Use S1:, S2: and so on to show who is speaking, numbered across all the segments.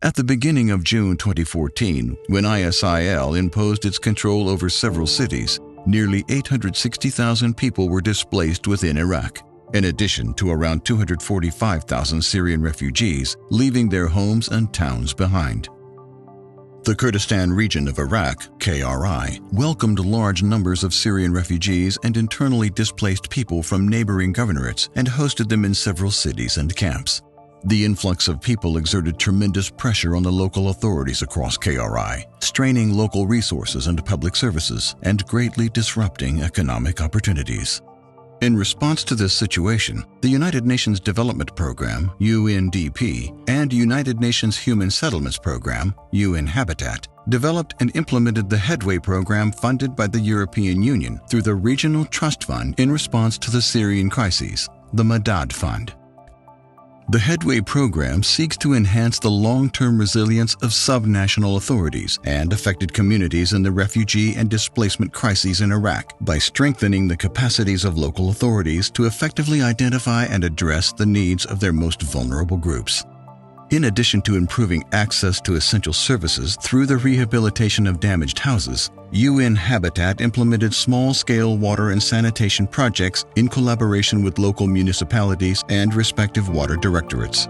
S1: At the beginning of June 2014, when ISIL imposed its control over several cities, nearly 860,000 people were displaced within Iraq, in addition to around 245,000 Syrian refugees leaving their homes and towns behind. The Kurdistan region of Iraq, KRI, welcomed large numbers of Syrian refugees and internally displaced people from neighboring governorates and hosted them in several cities and camps. The influx of people exerted tremendous pressure on the local authorities across KRI, straining local resources and public services and greatly disrupting economic opportunities. In response to this situation, the United Nations Development Programme, UNDP, and United Nations Human Settlements Programme, UN Habitat, developed and implemented the Headway program funded by the European Union through the Regional Trust Fund in response to the Syrian crises, the Madad Fund. The Headway program seeks to enhance the long-term resilience of subnational authorities and affected communities in the refugee and displacement crises in Iraq by strengthening the capacities of local authorities to effectively identify and address the needs of their most vulnerable groups. In addition to improving access to essential services through the rehabilitation of damaged houses, UN Habitat implemented small-scale water and sanitation projects in collaboration with local municipalities and respective water directorates.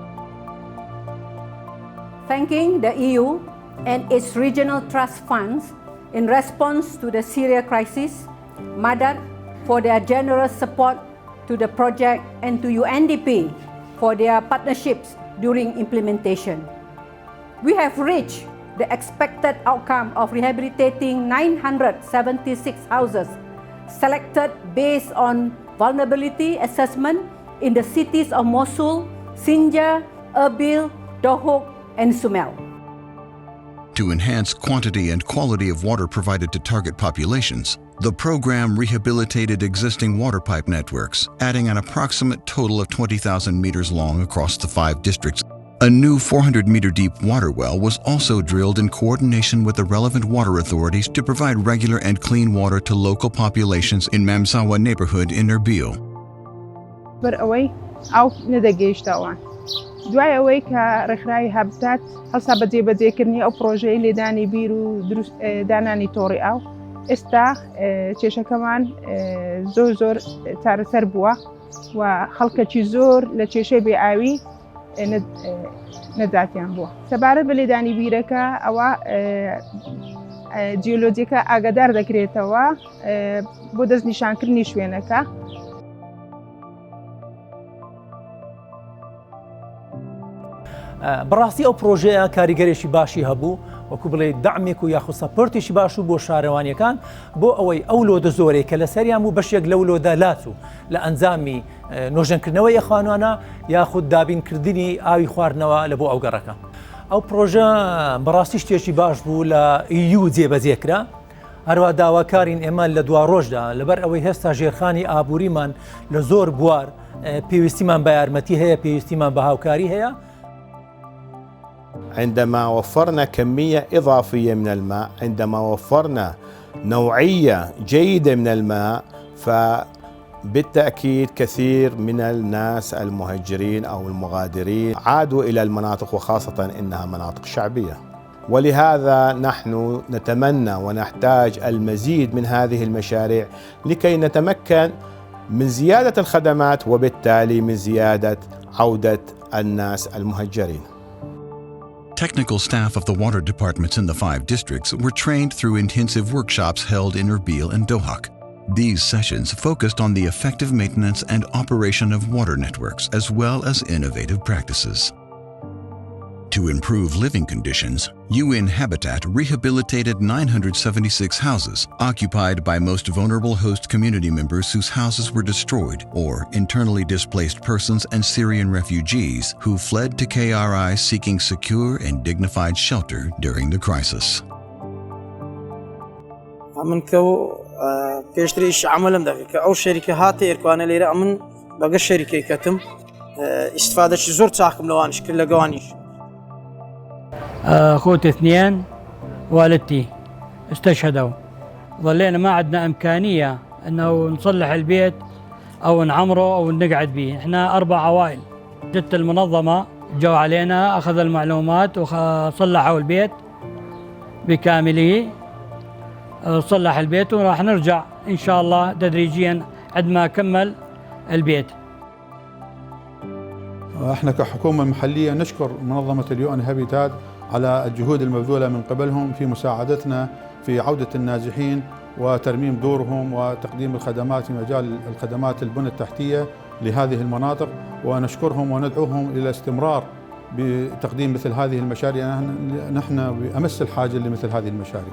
S2: Thanking the EU and its regional trust funds in response to the Syria crisis, Madad for their generous support to the project and to UNDP for their partnerships during implementation. We have reached the expected outcome of rehabilitating 976 houses selected based on vulnerability assessment in the cities of Mosul, Sinjar, Erbil, Dahok, and Sumel.
S1: To enhance quantity and quality of water provided to target populations, the program rehabilitated existing water pipe networks, adding an approximate total of 20,000 meters long across the 5 districts. A new 400-meter deep water well was also drilled in coordination with the relevant water authorities to provide regular and clean water to local populations in Mamsawa neighborhood in Erbil.
S3: برأوي أو ندقيش طبعا. دعاء أوي كرخراي هابتات هسا بدي كرني أو بروجي اللي داني بيرو دروس داناني توري أو استا تشيشا كمان زور تار تربوا وخلقة زور لتشيشا بيعاوي ندعتيان بوا سبارة بلي داني بيركا أو جيولوجيكا أقدار ذكريتوا بودز نشان كرني شوينكا
S4: بەڕاستی ئەو پرۆژەیە کاریگەرێکی باشی هەبوو وەکو بڵێ دعمێک و یاخود سەپۆرتێکی باش و بۆ شارەوانیەکان بۆ ئەوەی ئەو لۆدە زۆرەی کە لە سەریان بوو بەشێک لەو لۆدە لات و لە ئەنجامی نۆژەنکردنەوەی ئەخوانوانە یاخود دابینکردنی ئاوی خواردنەوە لە بۆ ئەو گەڕەکە. ئەو پرۆژە بەڕاستی شتێکی باش بوو لە EU جێبەجێکرا هەروە داواکارین ئێمە لە دوا ڕۆژدا لەبەر ئەوەی هێستا ژێرخانی ئابووریمان لە زۆر بوار پێویستیمان بە یارمەتی هەیە پێویستیمان بە هاوکاری هەیە.
S5: عندما وفرنا كمية إضافية من الماء، عندما وفرنا نوعية جيدة من الماء، فبالتأكيد كثير من الناس المهجرين أو المغادرين عادوا إلى المناطق وخاصة إنها مناطق شعبية. ولهذا نحن نتمنى ونحتاج المزيد من هذه المشاريع لكي نتمكن من زيادة الخدمات وبالتالي من زيادة عودة الناس المهجرين.
S1: Technical staff of the water departments in the 5 districts were trained through intensive workshops held in Erbil and Dahok. These sessions focused on the effective maintenance and operation of water networks as well as innovative practices. To improve living conditions, UN Habitat rehabilitated 976 houses occupied by most vulnerable host community members whose houses were destroyed, or internally displaced persons and Syrian refugees who fled to KRI seeking secure and dignified shelter during the crisis.
S6: من كو بيشتريش عملهم دقيقة أو شركة هاتي إركوانا ليرة من بقى الشركة كتم استفادة زور تاعكم لوانش كل جوانيش.
S7: أخوتي 2 والدتي استشهدوا. ظلينا ما عندنا إمكانية أنه نصلح البيت أو نعمره أو نقعد به. إحنا 4 عوائل. جت المنظمة جو علينا، أخذ المعلومات وصلحوا البيت بكامله. صلح البيت وراح نرجع إن شاء الله تدريجيا عندما كمل البيت.
S8: احنا كحكومة محلية نشكر منظمة اليون هابيتات على الجهود المبذولة من قبلهم في مساعدتنا في عودة النازحين وترميم دورهم وتقديم الخدمات في مجال الخدمات البنية التحتية لهذه المناطق، ونشكرهم وندعوهم إلى الاستمرار بتقديم مثل هذه المشاريع. نحن بأمس الحاجة لمثل هذه المشاريع.